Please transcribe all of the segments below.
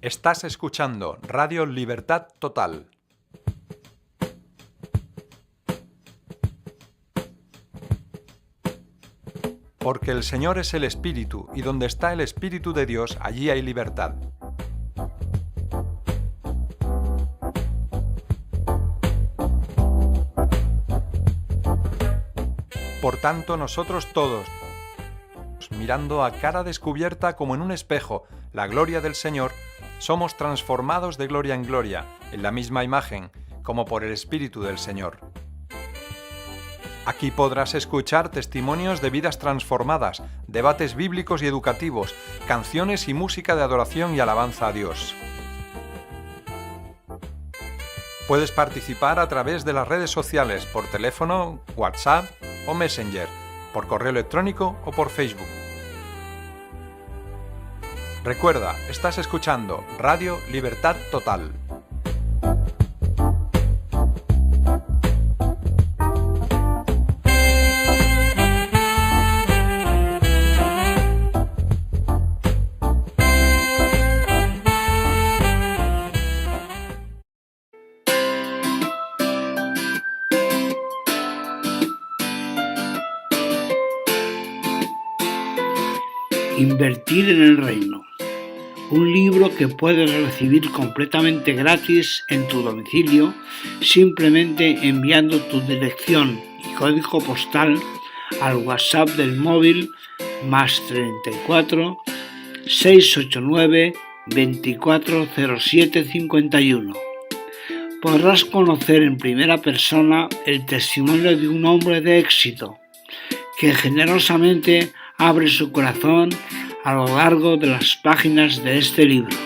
Estás escuchando Radio Libertad Total. Porque el Señor es el Espíritu, y donde está el Espíritu de Dios, allí hay libertad. Por tanto, nosotros todos, mirando a cara descubierta como en un espejo la gloria del Señor, somos transformados de gloria en gloria, en la misma imagen, como por el Espíritu del Señor. Aquí podrás escuchar testimonios de vidas transformadas, debates bíblicos y educativos, canciones y música de adoración y alabanza a Dios. Puedes participar a través de las redes sociales, por teléfono, WhatsApp o Messenger, por correo electrónico o por Facebook. Recuerda, estás escuchando Radio Libertad Total. Invertir en el reino. Un libro que puedes recibir completamente gratis en tu domicilio simplemente enviando tu dirección y código postal al WhatsApp del móvil +34 689 2407 51. Podrás conocer en primera persona el testimonio de un hombre de éxito que generosamente abre su corazón a lo largo de las páginas de este libro.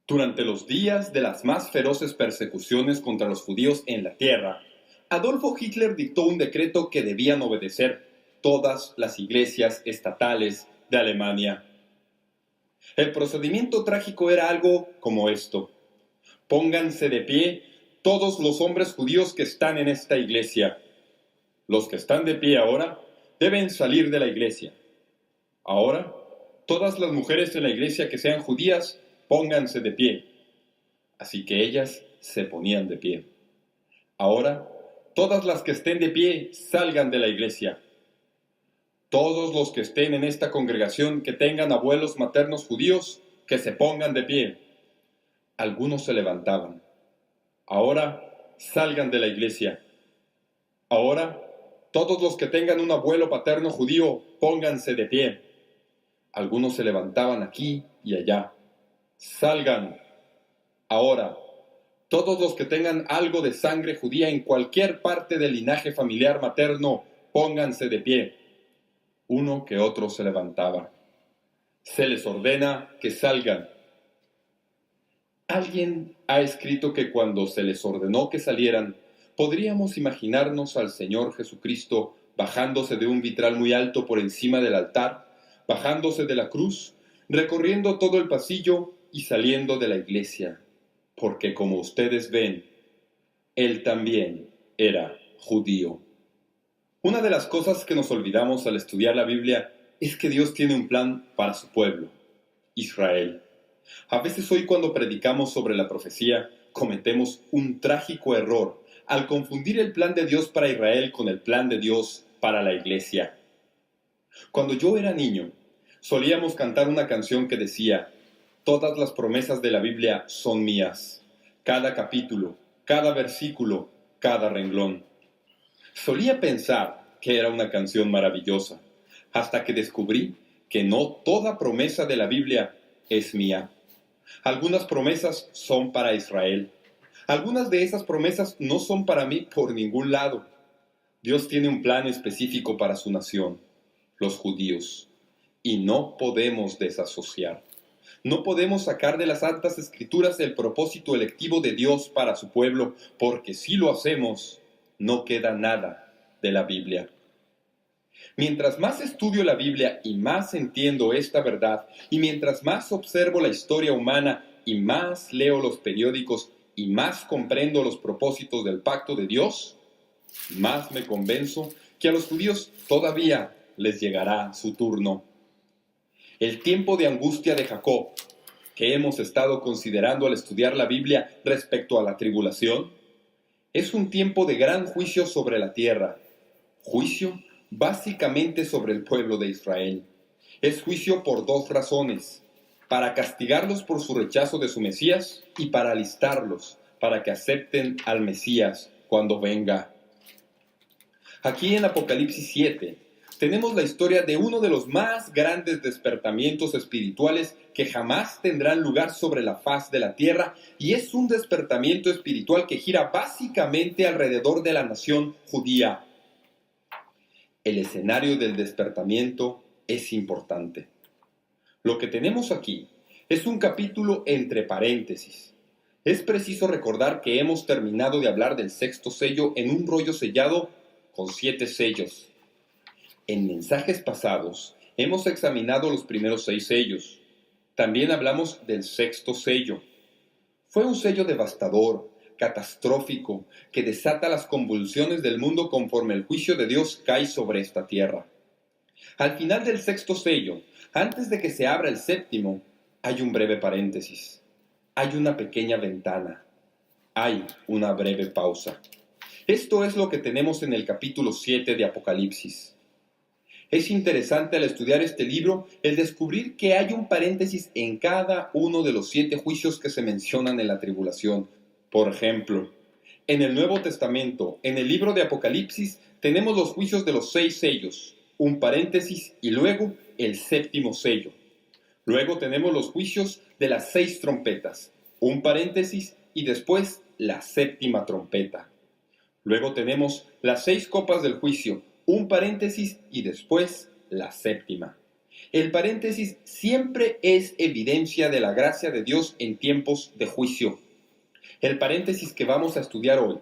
Durante los días de las más feroces persecuciones contra los judíos en la tierra, Adolfo Hitler dictó un decreto que debían obedecer todas las iglesias estatales de Alemania. El procedimiento trágico era algo como esto: pónganse de pie todos los hombres judíos que están en esta iglesia. Los que están de pie ahora deben salir de la iglesia. Ahora, todas las mujeres en la iglesia que sean judías, pónganse de pie. Así que ellas se ponían de pie. Ahora, todas las que estén de pie, salgan de la iglesia. Todos los que estén en esta congregación que tengan abuelos maternos judíos, que se pongan de pie. Algunos se levantaban. Ahora, salgan de la iglesia. Ahora, todos los que tengan un abuelo paterno judío, pónganse de pie. Algunos se levantaban aquí y allá. Salgan. Ahora, todos los que tengan algo de sangre judía en cualquier parte del linaje familiar materno, pónganse de pie. Uno que otro se levantaba. Se les ordena que salgan. Alguien ha escrito que cuando se les ordenó que salieran, podríamos imaginarnos al Señor Jesucristo bajándose de un vitral muy alto por encima del altar, bajándose de la cruz, recorriendo todo el pasillo y saliendo de la iglesia, porque como ustedes ven, él también era judío. Una de las cosas que nos olvidamos al estudiar la Biblia es que Dios tiene un plan para su pueblo, Israel. A veces hoy cuando predicamos sobre la profecía, cometemos un trágico error al confundir el plan de Dios para Israel con el plan de Dios para la iglesia. Cuando yo era niño, solíamos cantar una canción que decía: todas las promesas de la Biblia son mías, cada capítulo, cada versículo, cada renglón. Solía pensar que era una canción maravillosa, hasta que descubrí que no toda promesa de la Biblia es mía. Algunas promesas son para Israel. Algunas de esas promesas no son para mí por ningún lado. Dios tiene un plan específico para su nación, los judíos, y no podemos desasociar. No podemos sacar de las Santas Escrituras el propósito electivo de Dios para su pueblo, porque si lo hacemos, no queda nada de la Biblia. Mientras más estudio la Biblia y más entiendo esta verdad, y mientras más observo la historia humana y más leo los periódicos y más comprendo los propósitos del pacto de Dios, más me convenzo que a los judíos todavía les llegará su turno. El tiempo de angustia de Jacob, que hemos estado considerando al estudiar la Biblia respecto a la tribulación, es un tiempo de gran juicio sobre la tierra. Juicio básicamente sobre el pueblo de Israel. Es juicio por dos razones: para castigarlos por su rechazo de su Mesías y para alistarlos para que acepten al Mesías cuando venga. Aquí en Apocalipsis 7 tenemos la historia de uno de los más grandes despertamientos espirituales que jamás tendrán lugar sobre la faz de la tierra, y es un despertamiento espiritual que gira básicamente alrededor de la nación judía. El escenario del despertamiento es importante. Lo que tenemos aquí es un capítulo entre paréntesis. Es preciso recordar que hemos terminado de hablar del sexto sello en un rollo sellado con 7 sellos. En mensajes pasados hemos examinado los primeros 6 sellos. También hablamos del sexto sello. Fue un sello devastador, catastrófico, que desata las convulsiones del mundo conforme el juicio de Dios cae sobre esta tierra. Al final del sexto sello, antes de que se abra el séptimo, hay un breve paréntesis. Hay una pequeña ventana. Hay una breve pausa. Esto es lo que tenemos en el capítulo 7 de Apocalipsis. Es interesante al estudiar este libro el descubrir que hay un paréntesis en cada uno de los 7 juicios que se mencionan en la tribulación. Por ejemplo, en el Nuevo Testamento, en el libro de Apocalipsis, tenemos los juicios de los 6 sellos, un paréntesis y luego el séptimo sello. Luego tenemos los juicios de las 6 trompetas, un paréntesis y después la séptima trompeta. Luego tenemos las 6 copas del juicio, un paréntesis y después la séptima. El paréntesis siempre es evidencia de la gracia de Dios en tiempos de juicio. El paréntesis que vamos a estudiar hoy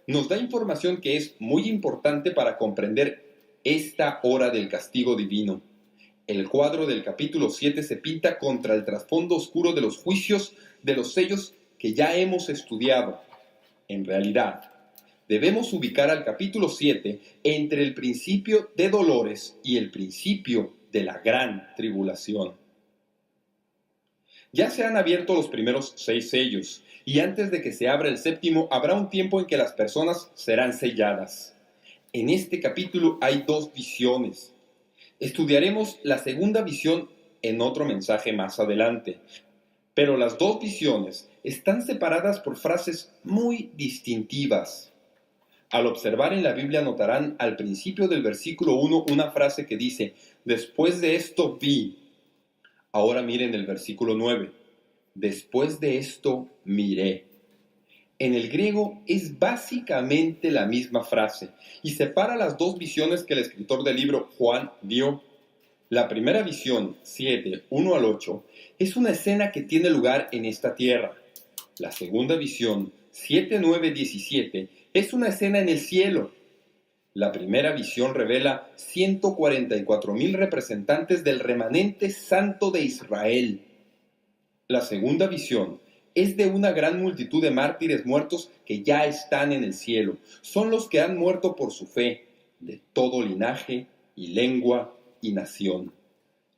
nos da información que es muy importante para comprender esta hora del castigo divino. El cuadro del capítulo 7 se pinta contra el trasfondo oscuro de los juicios de los sellos que ya hemos estudiado. En realidad, debemos ubicar al capítulo 7 entre el principio de dolores y el principio de la gran tribulación. Ya se han abierto los primeros 6 sellos, y antes de que se abra el séptimo, habrá un tiempo en que las personas serán selladas. En este capítulo hay 2 visiones. Estudiaremos la segunda visión en otro mensaje más adelante, pero las 2 visiones están separadas por frases muy distintivas. Al observar en la Biblia notarán al principio del versículo 1 una frase que dice: después de esto vi. Ahora miren el versículo 9. Después de esto miré. En el griego es básicamente la misma frase y separa las 2 visiones que el escritor del libro Juan vio. La primera visión, 7, 1 al 8, es una escena que tiene lugar en esta tierra. La segunda visión, 7, 9, 17, es una escena en el cielo. La primera visión revela 144,000 representantes del remanente santo de Israel. La segunda visión es de una gran multitud de mártires muertos que ya están en el cielo. Son los que han muerto por su fe, de todo linaje y lengua y nación.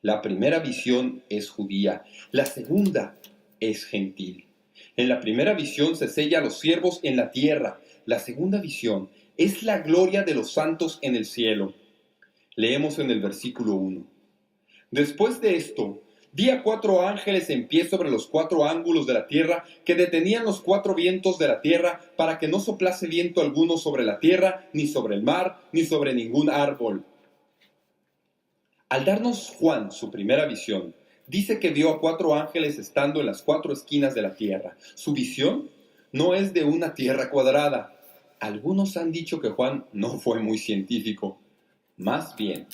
La primera visión es judía, la segunda es gentil. En la primera visión se sella a los siervos en la tierra. La segunda visión es la gloria de los santos en el cielo. Leemos en el versículo 1. Después de esto, vi a 4 ángeles en pie sobre los 4 ángulos de la tierra, que detenían los 4 vientos de la tierra, para que no soplase viento alguno sobre la tierra, ni sobre el mar, ni sobre ningún árbol. Al darnos Juan su primera visión, dice que vio a 4 ángeles estando en las 4 esquinas de la tierra. Su visión no es de una tierra cuadrada. Algunos han dicho que Juan no fue muy científico. Más bien,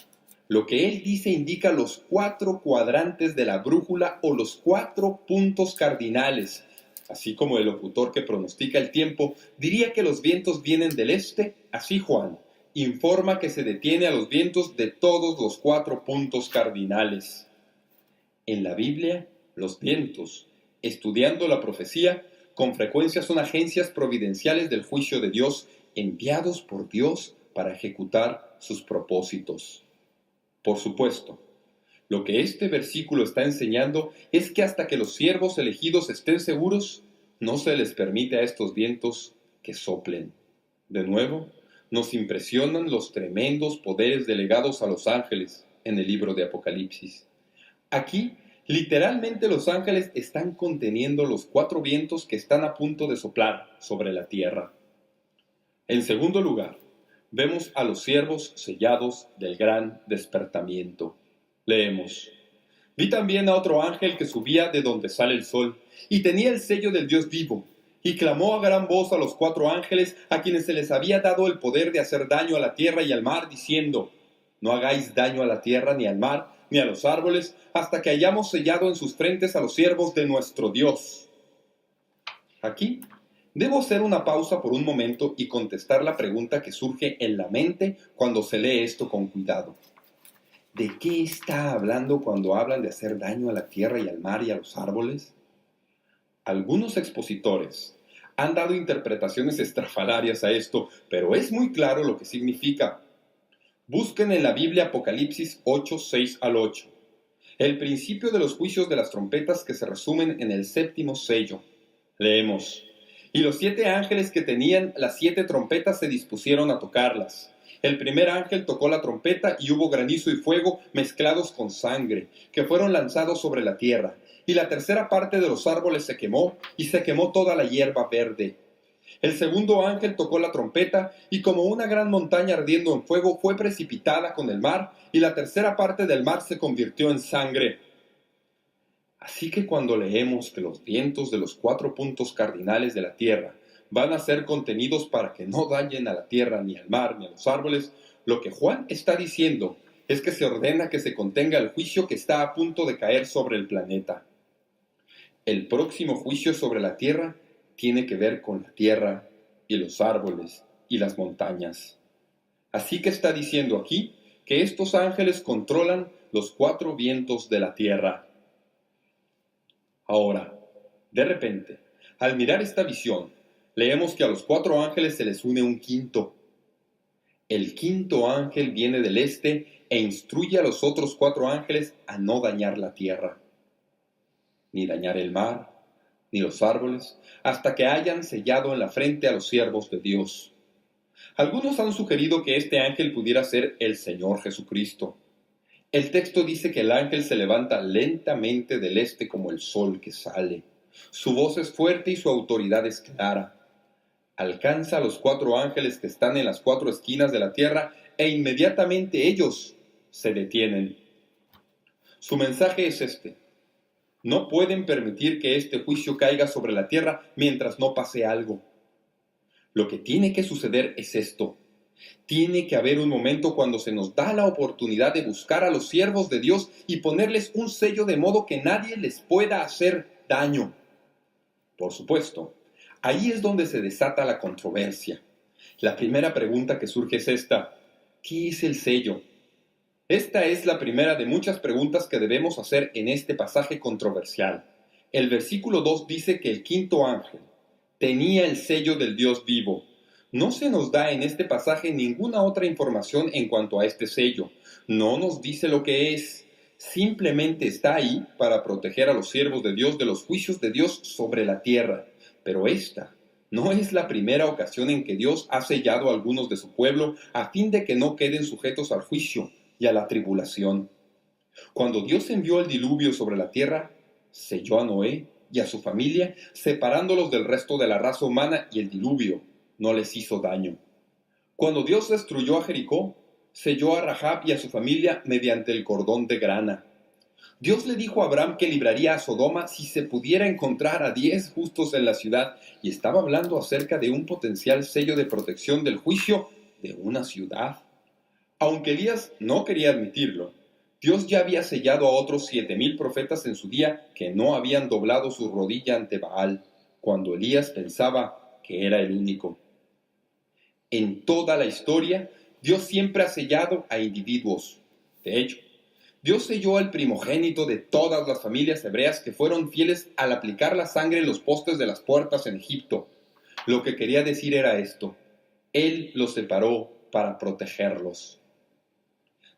Lo que él dice indica los 4 cuadrantes de la brújula o los 4 puntos cardinales. Así como el locutor que pronostica el tiempo diría que los vientos vienen del este, así Juan informa que se detiene a los vientos de todos los 4 puntos cardinales. En la Biblia, los vientos, estudiando la profecía, con frecuencia son agencias providenciales del juicio de Dios, enviados por Dios para ejecutar sus propósitos. Por supuesto, lo que este versículo está enseñando es que hasta que los siervos elegidos estén seguros, no se les permite a estos vientos que soplen. De nuevo, nos impresionan los tremendos poderes delegados a los ángeles en el libro de Apocalipsis. Aquí, literalmente los ángeles están conteniendo los 4 vientos que están a punto de soplar sobre la tierra. En segundo lugar, vemos a los siervos sellados del gran despertamiento. Leemos: Vi también a otro ángel que subía de donde sale el sol, y tenía el sello del Dios vivo, y clamó a gran voz a los 4 ángeles a quienes se les había dado el poder de hacer daño a la tierra y al mar, diciendo: No hagáis daño a la tierra, ni al mar, ni a los árboles, hasta que hayamos sellado en sus frentes a los siervos de nuestro Dios. Aquí debo hacer una pausa por un momento y contestar la pregunta que surge en la mente cuando se lee esto con cuidado. ¿De qué está hablando cuando hablan de hacer daño a la tierra y al mar y a los árboles? Algunos expositores han dado interpretaciones estrafalarias a esto, pero es muy claro lo que significa. Busquen en la Biblia Apocalipsis 8, 6 al 8. El principio de los juicios de las trompetas que se resumen en el 7º sello. Leemos: Y los 7 ángeles que tenían las 7 trompetas se dispusieron a tocarlas. El primer ángel tocó la trompeta y hubo granizo y fuego mezclados con sangre, que fueron lanzados sobre la tierra. Y la tercera parte de los árboles se quemó, y se quemó toda la hierba verde. El segundo ángel tocó la trompeta, y como una gran montaña ardiendo en fuego fue precipitada con el mar, y la tercera parte del mar se convirtió en sangre. Así que cuando leemos que los vientos de los 4 puntos cardinales de la tierra van a ser contenidos para que no dañen a la tierra, ni al mar, ni a los árboles, lo que Juan está diciendo es que se ordena que se contenga el juicio que está a punto de caer sobre el planeta. El próximo juicio sobre la tierra tiene que ver con la tierra y los árboles y las montañas. Así que está diciendo aquí que estos ángeles controlan los 4 vientos de la tierra. Ahora, de repente, al mirar esta visión, leemos que a los 4 ángeles se les une un quinto. El quinto ángel viene del este e instruye a los otros 4 ángeles a no dañar la tierra, ni dañar el mar, ni los árboles, hasta que hayan sellado en la frente a los siervos de Dios. Algunos han sugerido que este ángel pudiera ser el Señor Jesucristo. El texto dice que el ángel se levanta lentamente del este como el sol que sale. Su voz es fuerte y su autoridad es clara. Alcanza a los 4 ángeles que están en las 4 esquinas de la tierra e inmediatamente ellos se detienen. Su mensaje es este: no pueden permitir que este juicio caiga sobre la tierra mientras no pase algo. Lo que tiene que suceder es esto: tiene que haber un momento cuando se nos da la oportunidad de buscar a los siervos de Dios y ponerles un sello de modo que nadie les pueda hacer daño. Por supuesto, ahí es donde se desata la controversia. La primera pregunta que surge es esta: ¿qué es el sello? Esta es la primera de muchas preguntas que debemos hacer en este pasaje controversial. El versículo 2 dice que el quinto ángel tenía el sello del Dios vivo. No se nos da en este pasaje ninguna otra información en cuanto a este sello. No nos dice lo que es. Simplemente está ahí para proteger a los siervos de Dios de los juicios de Dios sobre la tierra. Pero esta no es la primera ocasión en que Dios ha sellado a algunos de su pueblo a fin de que no queden sujetos al juicio y a la tribulación. Cuando Dios envió el diluvio sobre la tierra, selló a Noé y a su familia, separándolos del resto de la raza humana, y el diluvio no les hizo daño. Cuando Dios destruyó a Jericó, selló a Rahab y a su familia mediante el cordón de grana. Dios le dijo a Abraham que libraría a Sodoma si se pudiera encontrar a 10 justos en la ciudad, y estaba hablando acerca de un potencial sello de protección del juicio de una ciudad. Aunque Elías no quería admitirlo, Dios ya había sellado a otros 7,000 profetas en su día que no habían doblado su rodilla ante Baal, cuando Elías pensaba que era el único. En toda la historia, Dios siempre ha sellado a individuos. De hecho, Dios selló al primogénito de todas las familias hebreas que fueron fieles al aplicar la sangre en los postes de las puertas en Egipto. Lo que quería decir era esto: Él los separó para protegerlos.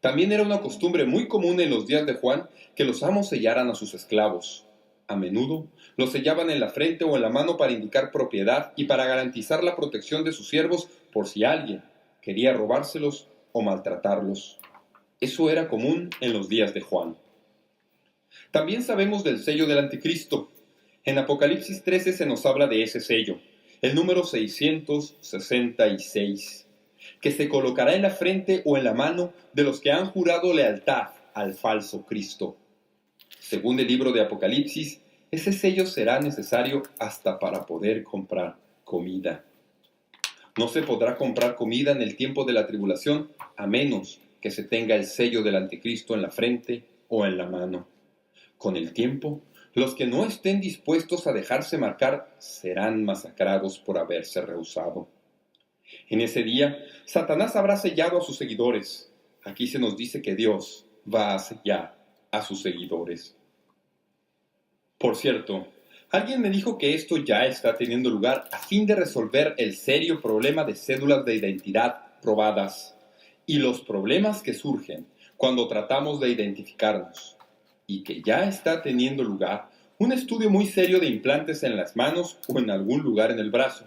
También era una costumbre muy común en los días de Juan que los amos sellaran a sus esclavos. A menudo los sellaban en la frente o en la mano para indicar propiedad y para garantizar la protección de sus siervos por si alguien quería robárselos o maltratarlos. Eso era común en los días de Juan. También sabemos del sello del anticristo. En Apocalipsis 13 se nos habla de ese sello, el número 666, que se colocará en la frente o en la mano de los que han jurado lealtad al falso Cristo. Según el libro de Apocalipsis, ese sello será necesario hasta para poder comprar comida. No se podrá comprar comida en el tiempo de la tribulación a menos que se tenga el sello del anticristo en la frente o en la mano. Con el tiempo, los que no estén dispuestos a dejarse marcar serán masacrados por haberse rehusado. En ese día, Satanás habrá sellado a sus seguidores. Aquí se nos dice que Dios va a sellar a sus seguidores. Por cierto, alguien me dijo que esto ya está teniendo lugar a fin de resolver el serio problema de cédulas de identidad robadas y los problemas que surgen cuando tratamos de identificarnos, y que ya está teniendo lugar un estudio muy serio de implantes en las manos o en algún lugar en el brazo,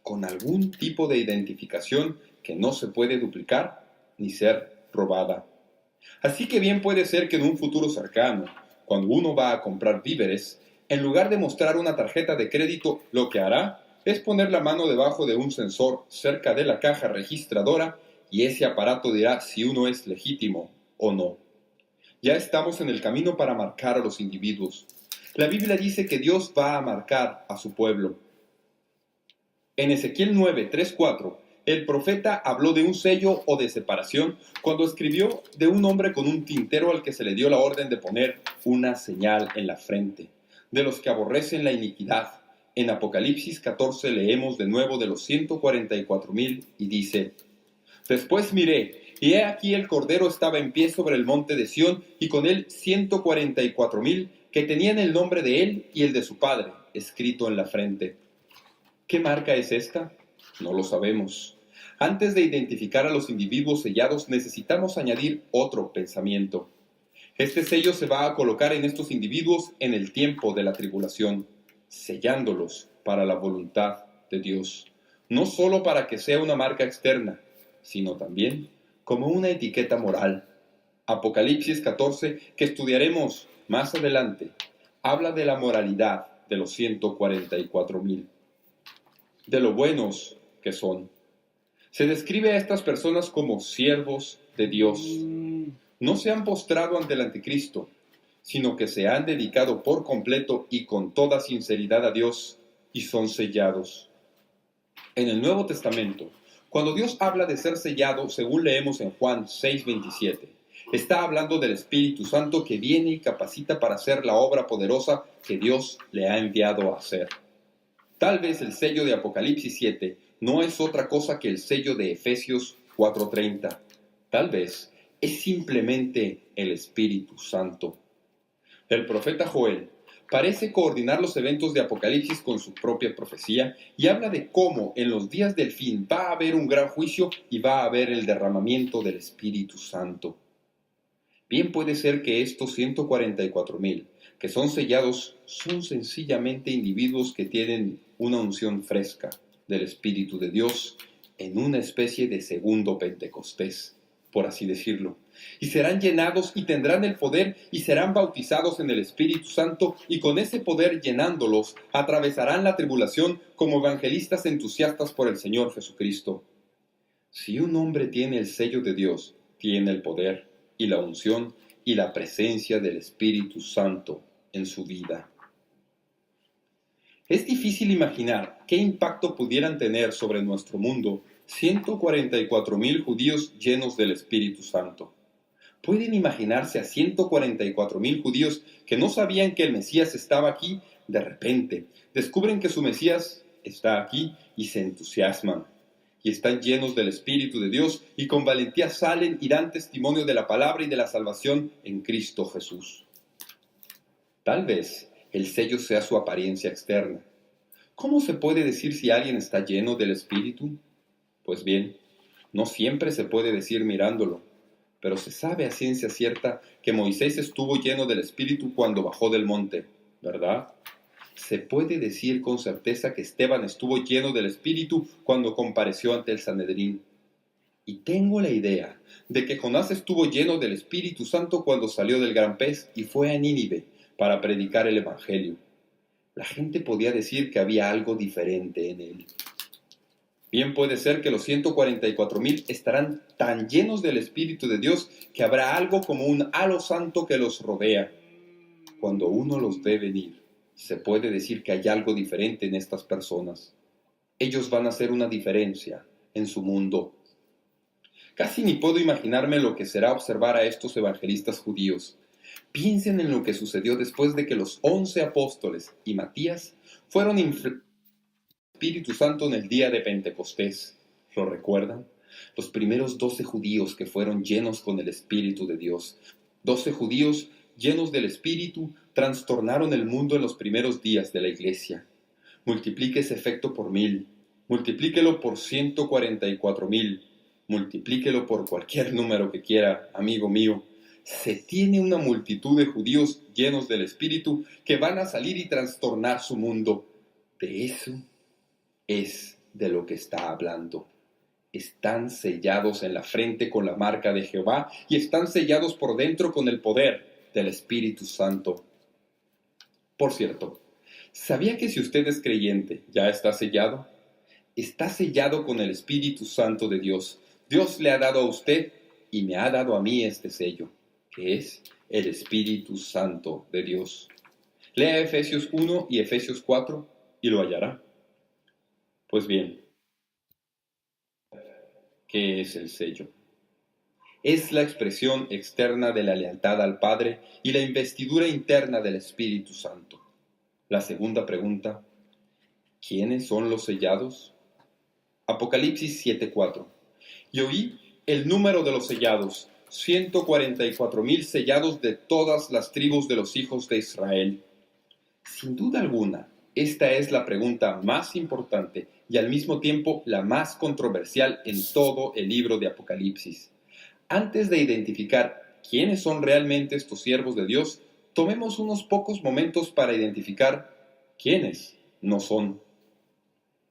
con algún tipo de identificación que no se puede duplicar ni ser robada. Así que bien puede ser que en un futuro cercano, cuando uno va a comprar víveres, en lugar de mostrar una tarjeta de crédito, lo que hará es poner la mano debajo de un sensor cerca de la caja registradora y ese aparato dirá si uno es legítimo o no. Ya estamos en el camino para marcar a los individuos. La Biblia dice que Dios va a marcar a su pueblo. En Ezequiel 9, 3, 4, el profeta habló de un sello o de separación cuando escribió de un hombre con un tintero al que se le dio la orden de poner una señal en la frente, de los que aborrecen la iniquidad. En Apocalipsis 14 leemos de nuevo de los 144,000 y dice: Después miré, y he aquí el Cordero estaba en pie sobre el monte de Sión, y con él 144,000 que tenían el nombre de él y el de su padre escrito en la frente. ¿Qué marca es esta? No lo sabemos. Antes de identificar a los individuos sellados, necesitamos añadir otro pensamiento. Este sello se va a colocar en estos individuos en el tiempo de la tribulación, sellándolos para la voluntad de Dios, no solo para que sea una marca externa, sino también como una etiqueta moral. Apocalipsis 14, que estudiaremos más adelante, habla de la moralidad de los 144,000, de lo buenos que son. Se describe a estas personas como siervos de Dios. No se han postrado ante el anticristo, sino que se han dedicado por completo y con toda sinceridad a Dios y son sellados. En el Nuevo Testamento, cuando Dios habla de ser sellado, según leemos en Juan 6:27, está hablando del Espíritu Santo que viene y capacita para hacer la obra poderosa que Dios le ha enviado a hacer. Tal vez el sello de Apocalipsis 7 no es otra cosa que el sello de Efesios 4:30. Tal vez es simplemente el Espíritu Santo. El profeta Joel parece coordinar los eventos de Apocalipsis con su propia profecía y habla de cómo en los días del fin va a haber un gran juicio y va a haber el derramamiento del Espíritu Santo. Bien puede ser que estos 144,000 que son sellados son sencillamente individuos que tienen una unción fresca del Espíritu de Dios en una especie de segundo Pentecostés, por así decirlo, y serán llenados y tendrán el poder y serán bautizados en el Espíritu Santo, y con ese poder llenándolos atravesarán la tribulación como evangelistas entusiastas por el Señor Jesucristo. Si un hombre tiene el sello de Dios, tiene el poder y la unción y la presencia del Espíritu Santo en su vida. Es difícil imaginar qué impacto pudieran tener sobre nuestro mundo 144.000 judíos llenos del Espíritu Santo. ¿Pueden imaginarse a 144.000 judíos que no sabían que el Mesías estaba aquí? De repente, descubren que su Mesías está aquí y se entusiasman. Y están llenos del Espíritu de Dios y con valentía salen y dan testimonio de la palabra y de la salvación en Cristo Jesús. Tal vez el sello sea su apariencia externa. ¿Cómo se puede decir si alguien está lleno del Espíritu? Pues bien, no siempre se puede decir mirándolo, pero se sabe a ciencia cierta que Moisés estuvo lleno del Espíritu cuando bajó del monte, ¿verdad? Se puede decir con certeza que Esteban estuvo lleno del Espíritu cuando compareció ante el Sanedrín. Y tengo la idea de que Jonás estuvo lleno del Espíritu Santo cuando salió del gran pez y fue a Nínive para predicar el Evangelio. La gente podía decir que había algo diferente en él. Bien puede ser que los 144.000 estarán tan llenos del Espíritu de Dios que habrá algo como un halo santo que los rodea. Cuando uno los ve venir, se puede decir que hay algo diferente en estas personas. Ellos van a hacer una diferencia en su mundo. Casi ni puedo imaginarme lo que será observar a estos evangelistas judíos. Piensen en lo que sucedió después de que los 11 apóstoles y Matías fueron Espíritu Santo en el día de Pentecostés. ¿Lo recuerdan? Los primeros 12 judíos que fueron llenos con el Espíritu de Dios. 12 judíos llenos del Espíritu trastornaron el mundo en los primeros días de la iglesia. Multiplique ese efecto por 1000. Multiplíquelo por 144.000. Multiplíquelo por cualquier número que quiera, amigo mío. Se tiene una multitud de judíos llenos del Espíritu que van a salir y trastornar su mundo. De eso es de lo que está hablando. Están sellados en la frente con la marca de Jehová y están sellados por dentro con el poder del Espíritu Santo. Por cierto, ¿sabía que si usted es creyente ya está sellado? Está sellado con el Espíritu Santo de Dios. Dios le ha dado a usted y me ha dado a mí este sello, que es el Espíritu Santo de Dios. Lea Efesios 1 y Efesios 4 y lo hallará. Pues bien, ¿qué es el sello? Es la expresión externa de la lealtad al Padre y la investidura interna del Espíritu Santo. La segunda pregunta, ¿quiénes son los sellados? Apocalipsis 7:4. Y oí el número de los sellados, 144.000 sellados de todas las tribus de los hijos de Israel. Sin duda alguna, esta es la pregunta más importante y al mismo tiempo la más controversial en todo el libro de Apocalipsis. Antes de identificar quiénes son realmente estos siervos de Dios, tomemos unos pocos momentos para identificar quiénes no son.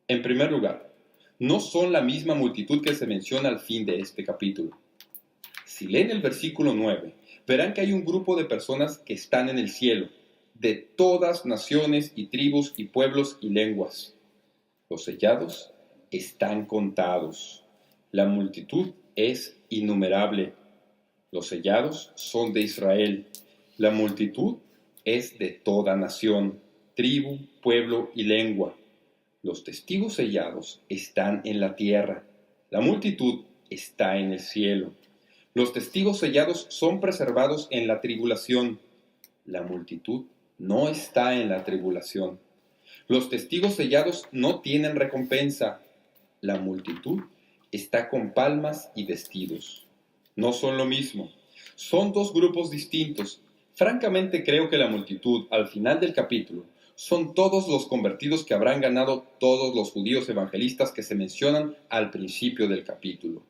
En primer lugar, no son la misma multitud que se menciona al fin de este capítulo. Si leen el versículo 9, verán que hay un grupo de personas que están en el cielo, de todas naciones y tribus y pueblos y lenguas. Los sellados están contados. La multitud es innumerable. Los sellados son de Israel. La multitud es de toda nación, tribu, pueblo y lengua. Los testigos sellados están en la tierra. La multitud está en el cielo. Los testigos sellados son preservados en la tribulación. La multitud no está en la tribulación. Los testigos sellados no tienen recompensa. La multitud está con palmas y vestidos. No son lo mismo. Son dos grupos distintos. Francamente creo que la multitud, al final del capítulo, son todos los convertidos que habrán ganado todos los judíos evangelistas que se mencionan al principio del capítulo.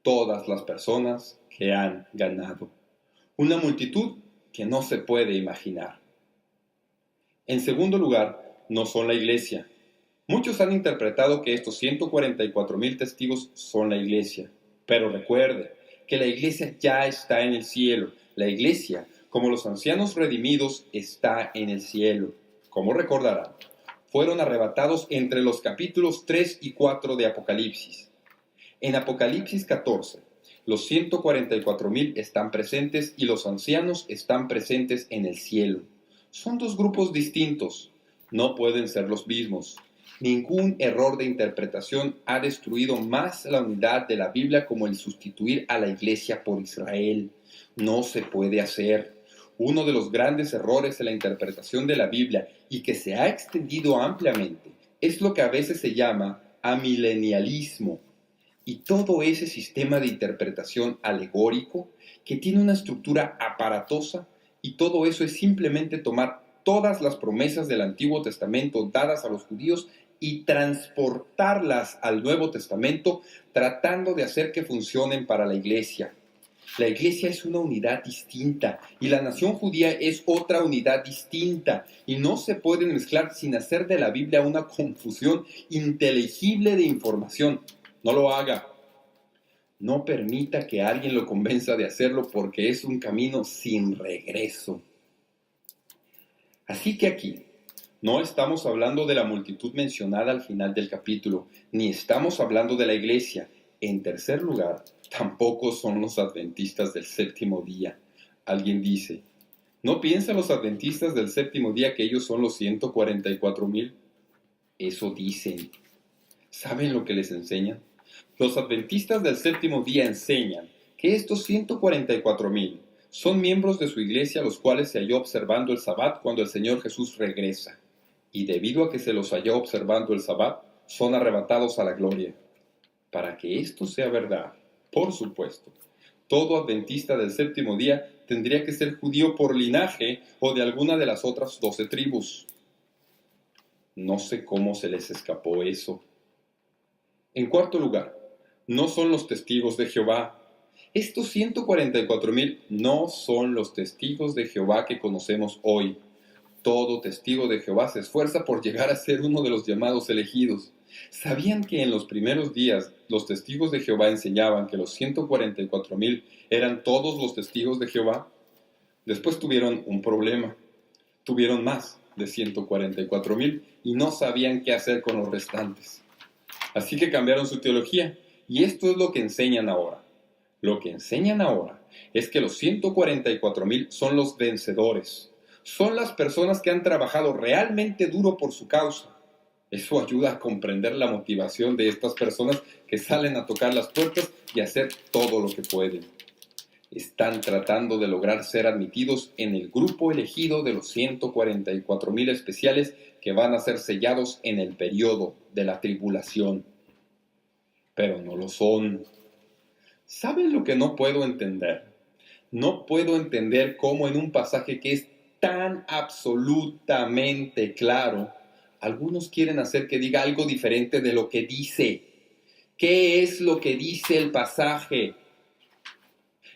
Todas las personas que han ganado. Una multitud que no se puede imaginar. En segundo lugar, no son la iglesia. Muchos han interpretado que estos 144.000 testigos son la iglesia. Pero recuerde que la iglesia ya está en el cielo. La iglesia, como los ancianos redimidos, está en el cielo. Como recordarán, fueron arrebatados entre los capítulos 3 y 4 de Apocalipsis. En Apocalipsis 14, los 144.000 están presentes y los ancianos están presentes en el cielo. Son dos grupos distintos, no pueden ser los mismos. Ningún error de interpretación ha destruido más la unidad de la Biblia como el sustituir a la iglesia por Israel. No se puede hacer. Uno de los grandes errores en la interpretación de la Biblia y que se ha extendido ampliamente es lo que a veces se llama amilenialismo. Y todo ese sistema de interpretación alegórico que tiene una estructura aparatosa, y todo eso es simplemente tomar todas las promesas del Antiguo Testamento dadas a los judíos y transportarlas al Nuevo Testamento, tratando de hacer que funcionen para la iglesia. La iglesia es una unidad distinta y la nación judía es otra unidad distinta, y no se pueden mezclar sin hacer de la Biblia una confusión inteligible de información. No lo haga. No permita que alguien lo convenza de hacerlo, porque es un camino sin regreso. Así que aquí no estamos hablando de la multitud mencionada al final del capítulo, ni estamos hablando de la iglesia. En tercer lugar, tampoco son los adventistas del séptimo día. Alguien dice, ¿no piensan los adventistas del séptimo día que ellos son los 144,000? Eso dicen. ¿Saben lo que les enseñan? Los adventistas del séptimo día enseñan que estos 144,000 son miembros de su iglesia, los cuales se halló observando el Sabbat cuando el Señor Jesús regresa. Y debido a que se los halló observando el Sabbat, son arrebatados a la gloria. Para que esto sea verdad, por supuesto, todo adventista del séptimo día tendría que ser judío por linaje o de alguna de las otras 12 tribus. No sé cómo se les escapó eso. En cuarto lugar, no son los testigos de Jehová. Estos 144,000 no son los testigos de Jehová que conocemos hoy. Todo testigo de Jehová se esfuerza por llegar a ser uno de los llamados elegidos. ¿Sabían que en los primeros días los testigos de Jehová enseñaban que los 144,000 eran todos los testigos de Jehová? Después tuvieron un problema. Tuvieron más de 144,000 y no sabían qué hacer con los restantes. Así que cambiaron su teología, y esto es lo que enseñan ahora. Lo que enseñan ahora es que los 144,000 son los vencedores. Son las personas que han trabajado realmente duro por su causa. Eso ayuda a comprender la motivación de estas personas que salen a tocar las puertas y hacer todo lo que pueden. Están tratando de lograr ser admitidos en el grupo elegido de los 144,000 especiales que van a ser sellados en el periodo de la tribulación. Pero no lo son. ¿Saben lo que no puedo entender? No puedo entender cómo en un pasaje que es tan absolutamente claro, algunos quieren hacer que diga algo diferente de lo que dice. ¿Qué es lo que dice el pasaje?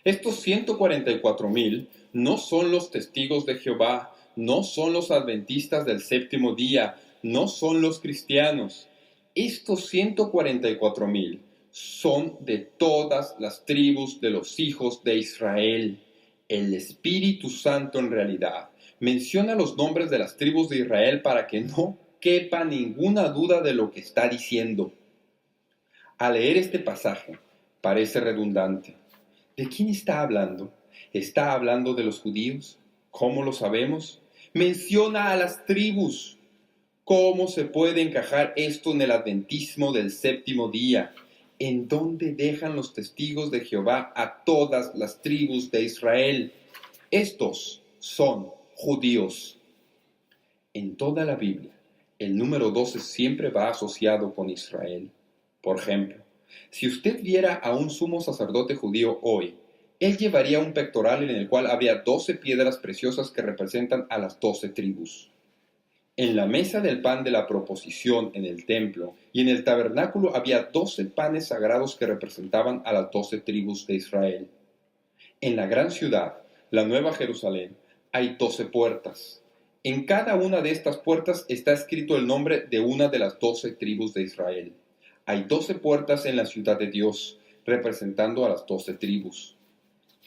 Estos 144,000 no son los testigos de Jehová, no son los adventistas del séptimo día, no son los cristianos. Estos 144,000 son de todas las tribus de los hijos de Israel. El Espíritu Santo en realidad menciona los nombres de las tribus de Israel para que no quepa ninguna duda de lo que está diciendo. Al leer este pasaje, parece redundante. ¿De quién está hablando? ¿Está hablando de los judíos? ¿Cómo lo sabemos? Menciona a las tribus. ¿Cómo se puede encajar esto en el adventismo del séptimo día? ¿En dónde dejan los testigos de Jehová a todas las tribus de Israel? Estos son judíos. En toda la Biblia, el número 12 siempre va asociado con Israel. Por ejemplo, si usted viera a un sumo sacerdote judío hoy, él llevaría un pectoral en el cual había 12 piedras preciosas que representan a las 12 tribus. En la mesa del pan de la proposición en el templo y en el tabernáculo había 12 panes sagrados que representaban a las 12 tribus de Israel. En la gran ciudad, la Nueva Jerusalén, hay 12 puertas. En cada una de estas puertas está escrito el nombre de una de las 12 tribus de Israel. Hay 12 puertas en la ciudad de Dios, representando a las 12 tribus.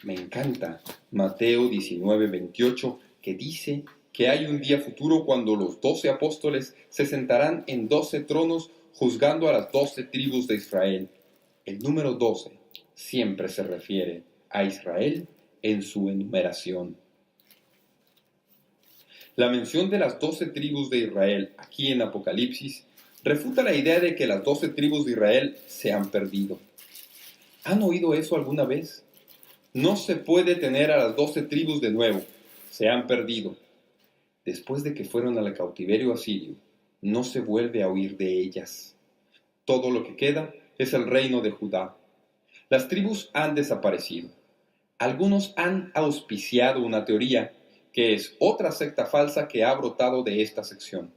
Me encanta Mateo 19:28, que dice que hay un día futuro cuando los 12 apóstoles se sentarán en 12 tronos juzgando a las 12 tribus de Israel. El número 12 siempre se refiere a Israel en su enumeración. La mención de las 12 tribus de Israel aquí en Apocalipsis refuta la idea de que las 12 tribus de Israel se han perdido. ¿Han oído eso alguna vez? No se puede tener a las 12 tribus de nuevo, se han perdido. Después de que fueron al cautiverio asirio, no se vuelve a oír de ellas. Todo lo que queda es el reino de Judá. Las tribus han desaparecido. Algunos han auspiciado una teoría, que es otra secta falsa que ha brotado de esta sección,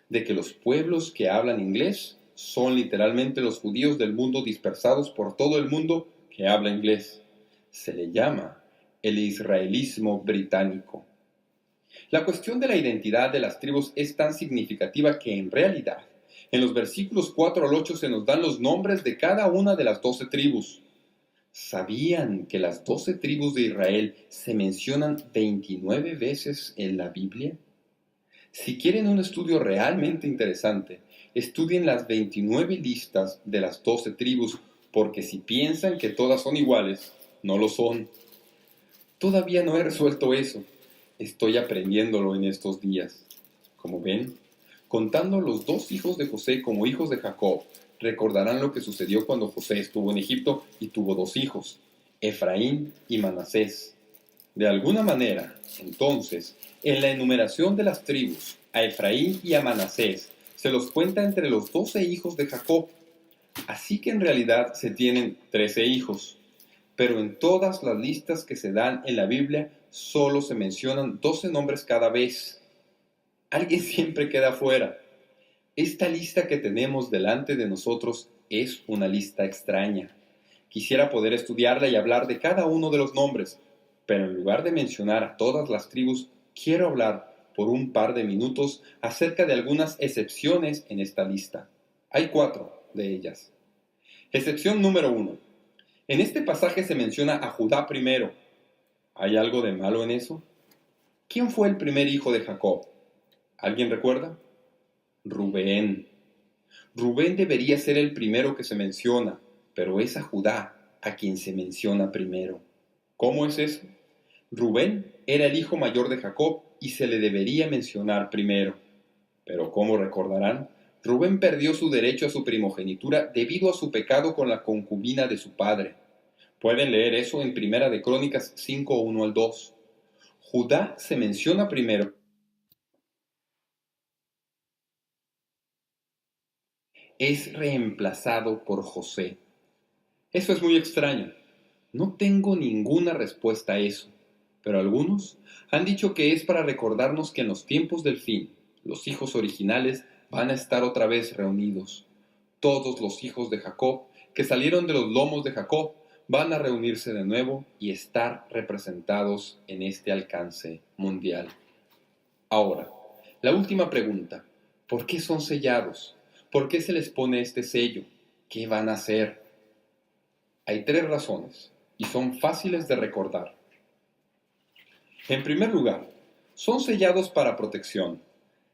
de que los pueblos que hablan inglés son literalmente los judíos del mundo dispersados por todo el mundo que habla inglés. Se le llama el israelismo británico. La cuestión de la identidad de las tribus es tan significativa que en realidad, en los versículos 4 al 8 se nos dan los nombres de cada una de las 12 tribus. ¿Sabían que las 12 tribus de Israel se mencionan 29 veces en la Biblia? Si quieren un estudio realmente interesante, estudien las 29 listas de las 12 tribus, porque si piensan que todas son iguales, no lo son. Todavía no he resuelto eso. Estoy aprendiéndolo en estos días. Como ven, contando los 2 hijos de José como hijos de Jacob, recordarán lo que sucedió cuando José estuvo en Egipto y tuvo 2 hijos, Efraín y Manasés. De alguna manera, entonces, en la enumeración de las tribus, a Efraín y a Manasés se los cuenta entre los 12 hijos de Jacob. Así que en realidad se tienen 13 hijos. Pero en todas las listas que se dan en la Biblia solo se mencionan 12 nombres cada vez. Alguien siempre queda fuera. Esta lista que tenemos delante de nosotros es una lista extraña. Quisiera poder estudiarla y hablar de cada uno de los nombres, pero en lugar de mencionar a todas las tribus, quiero hablar por un par de minutos acerca de algunas excepciones en esta lista. Hay 4 de ellas. Excepción número 1. En este pasaje se menciona a Judá primero. ¿Hay algo de malo en eso? ¿Quién fue el primer hijo de Jacob? ¿Alguien recuerda? Rubén. Rubén debería ser el primero que se menciona, pero es a Judá a quien se menciona primero. ¿Cómo es eso? Rubén era el hijo mayor de Jacob y se le debería mencionar primero. Pero como recordarán, Rubén perdió su derecho a su primogenitura debido a su pecado con la concubina de su padre. Pueden leer eso en Primera de Crónicas 5, 1 al 2. Judá se menciona primero. Es reemplazado por José. Eso es muy extraño. No tengo ninguna respuesta a eso, pero algunos han dicho que es para recordarnos que en los tiempos del fin, los hijos originales van a estar otra vez reunidos. Todos los hijos de Jacob que salieron de los lomos de Jacob van a reunirse de nuevo y estar representados en este alcance mundial. Ahora, la última pregunta. ¿Por qué son sellados? ¿Por qué se les pone este sello? ¿Qué van a hacer? Hay 3 razones y son fáciles de recordar. En primer lugar, son sellados para protección.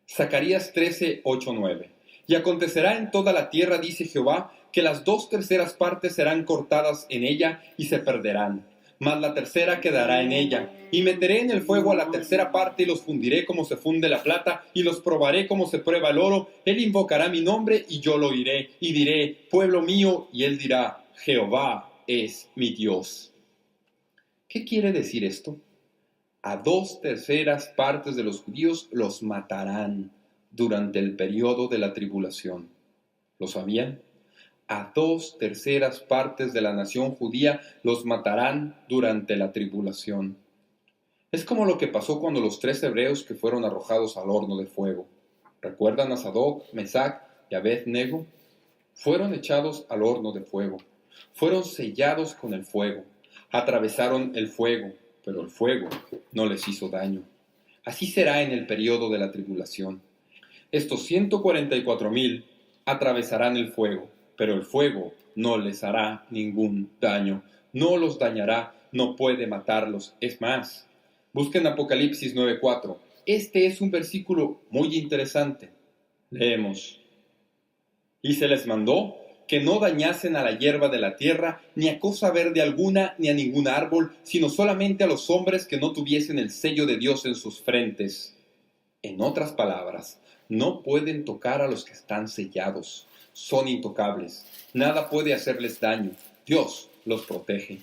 Zacarías 13, 8, 9. Y acontecerá en toda la tierra, dice Jehová, que las 2/3 partes serán cortadas en ella y se perderán, mas la tercera quedará en ella. Y meteré en el fuego a la 3/3 parte y los fundiré como se funde la plata y los probaré como se prueba el oro. Él invocará mi nombre y yo lo oiré y diré, pueblo mío, y él dirá, Jehová es mi Dios. ¿Qué quiere decir esto? A 2/3 partes de los judíos los matarán durante el periodo de la tribulación. ¿Lo sabían? A 2/3 partes de la nación judía los matarán durante la tribulación. Es como lo que pasó cuando los 3 hebreos que fueron arrojados al horno de fuego. ¿Recuerdan a Sadoc, Mesac y Abed-nego? Fueron echados al horno de fuego. Fueron sellados con el fuego. Atravesaron el fuego, pero el fuego no les hizo daño. Así será en el periodo de la tribulación. Estos 144,000 atravesarán el fuego, pero el fuego no les hará ningún daño. No los dañará, no puede matarlos. Es más, busquen Apocalipsis 9:4. Este es un versículo muy interesante. Leemos. Y se les mandó que no dañasen a la hierba de la tierra, ni a cosa verde alguna, ni a ningún árbol, sino solamente a los hombres que no tuviesen el sello de Dios en sus frentes. En otras palabras, no pueden tocar a los que están sellados. Son intocables. Nada puede hacerles daño. Dios los protege.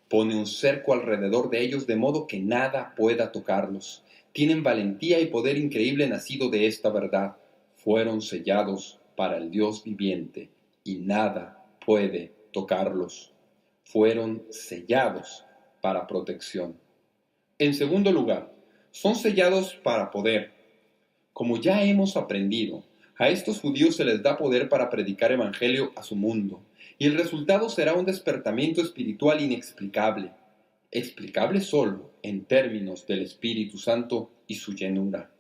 Pone un cerco alrededor de ellos de modo que nada pueda tocarlos. Tienen valentía y poder increíble nacido de esta verdad. Fueron sellados para el Dios viviente y nada puede tocarlos. Fueron sellados para protección. En segundo lugar, son sellados para poder. Como ya hemos aprendido, a estos judíos se les da poder para predicar evangelio a su mundo, y el resultado será un despertamiento espiritual inexplicable, explicable solo en términos del Espíritu Santo y su llenura.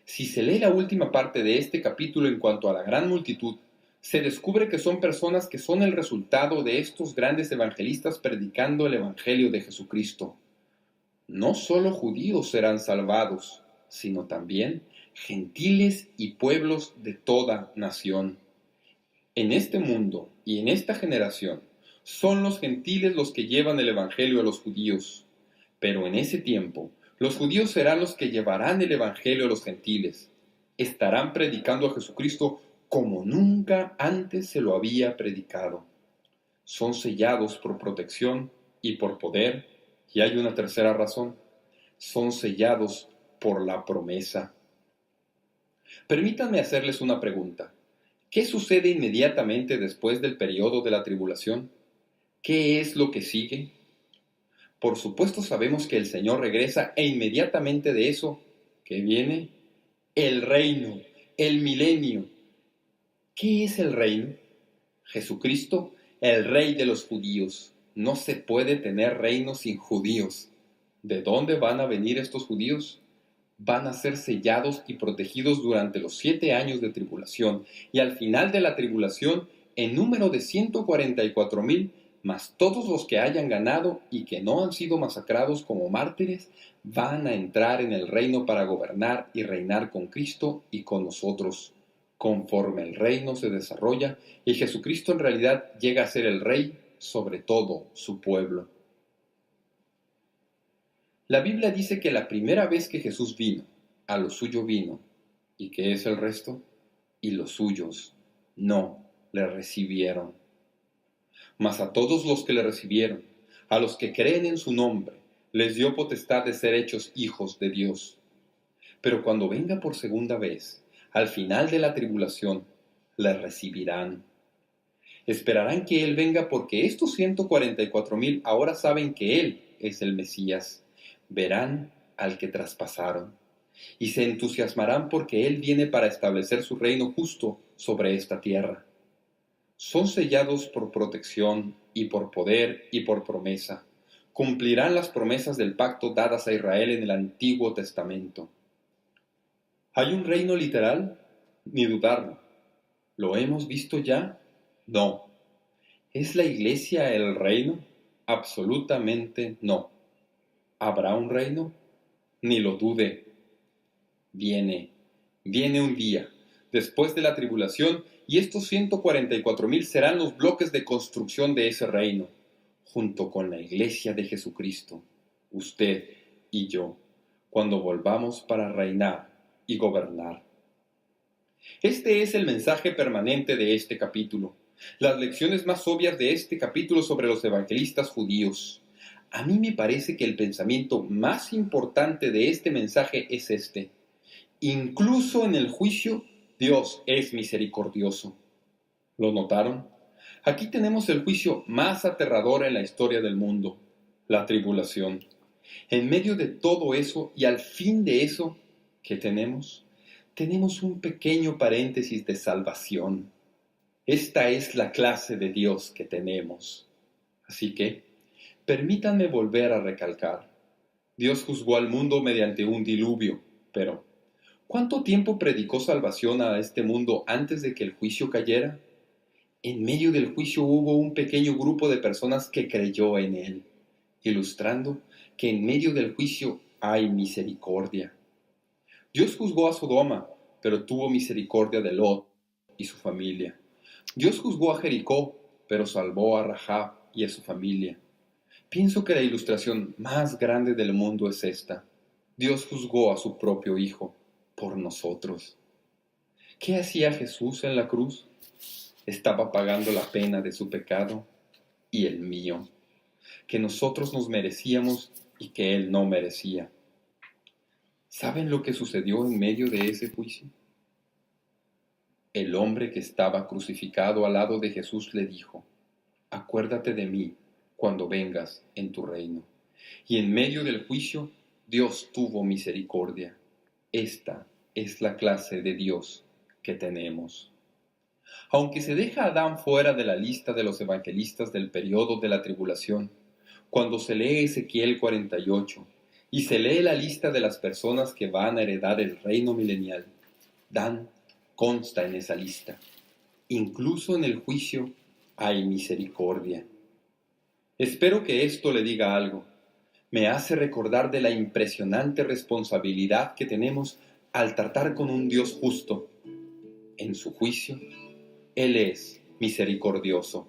Si se lee la última parte de este capítulo en cuanto a la gran multitud, se descubre que son personas que son el resultado de estos grandes evangelistas predicando el evangelio de Jesucristo. No solo judíos serán salvados, sino también gentiles y pueblos de toda nación. En este mundo y en esta generación son los gentiles los que llevan el evangelio a los judíos, pero en ese tiempo los judíos serán los que llevarán el evangelio a los gentiles. Estarán predicando a Jesucristo como nunca antes se lo había predicado. Son sellados por protección y por poder, y hay una tercera razón: son sellados por la promesa. Permítanme hacerles una pregunta. ¿Qué sucede inmediatamente después del periodo de la tribulación? ¿Qué es lo que sigue? Por supuesto sabemos que el Señor regresa e inmediatamente de eso, ¿qué viene? El reino, el milenio. ¿Qué es el reino? Jesucristo, el Rey de los judíos. No se puede tener reino sin judíos. ¿De dónde van a venir estos judíos? Van a ser sellados y protegidos durante los 7 años de tribulación, y al final de la tribulación, en número de 144,000, más todos los que hayan ganado y que no han sido masacrados como mártires, van a entrar en el reino para gobernar y reinar con Cristo y con nosotros, conforme el reino se desarrolla y Jesucristo en realidad llega a ser el Rey sobre todo su pueblo. La Biblia dice que la primera vez que Jesús vino, a lo suyo vino, ¿y qué es el resto? Y los suyos no le recibieron. Mas a todos los que le recibieron, a los que creen en su nombre, les dio potestad de ser hechos hijos de Dios. Pero cuando venga por segunda vez, al final de la tribulación, le recibirán. Esperarán que Él venga porque estos 144,000 ahora saben que Él es el Mesías. Verán al que traspasaron y se entusiasmarán porque Él viene para establecer su reino justo sobre esta tierra. Son sellados por protección y por poder y por promesa. Cumplirán las promesas del pacto dadas a Israel en el Antiguo Testamento. ¿Hay un reino literal? Ni dudarlo. ¿Lo hemos visto ya? No. ¿Es la iglesia el reino? Absolutamente no. ¿Habrá un reino? Ni lo dude. Viene un día, después de la tribulación, y estos 144,000 serán los bloques de construcción de ese reino, junto con la iglesia de Jesucristo, usted y yo, cuando volvamos para reinar y gobernar. Este es el mensaje permanente de este capítulo, las lecciones más obvias de este capítulo sobre los evangelistas judíos. A mí me parece que el pensamiento más importante de este mensaje es este: incluso en el juicio, Dios es misericordioso. ¿Lo notaron? Aquí tenemos el juicio más aterrador en la historia del mundo, la tribulación. En medio de todo eso y al fin de eso, ¿qué tenemos? Tenemos un pequeño paréntesis de salvación. Esta es la clase de Dios que tenemos. Así que, permítanme volver a recalcar. Dios juzgó al mundo mediante un diluvio, pero ¿cuánto tiempo predicó salvación a este mundo antes de que el juicio cayera? En medio del juicio hubo un pequeño grupo de personas que creyó en él, ilustrando que en medio del juicio hay misericordia. Dios juzgó a Sodoma, pero tuvo misericordia de Lot y su familia. Dios juzgó a Jericó, pero salvó a Rahab y a su familia. Pienso que la ilustración más grande del mundo es esta: Dios juzgó a su propio Hijo. por nosotros. ¿Qué hacía Jesús en la cruz? Estaba pagando la pena de su pecado y el mío, que nosotros nos merecíamos y que Él no merecía. ¿Saben lo que sucedió en medio de ese juicio? El hombre que estaba crucificado al lado de Jesús le dijo: acuérdate de mí cuando vengas en tu reino. Y en medio del juicio, Dios tuvo misericordia. Esta es la clase de Dios que tenemos. Aunque se deja a Adán fuera de la lista de los evangelistas del periodo de la tribulación, cuando se lee Ezequiel 48 y se lee la lista de las personas que van a heredar el reino milenial, Dan consta en esa lista. Incluso en el juicio hay misericordia. Espero que esto le diga algo. Me hace recordar de la impresionante responsabilidad que tenemos al tratar con un Dios justo. En su juicio, Él es misericordioso.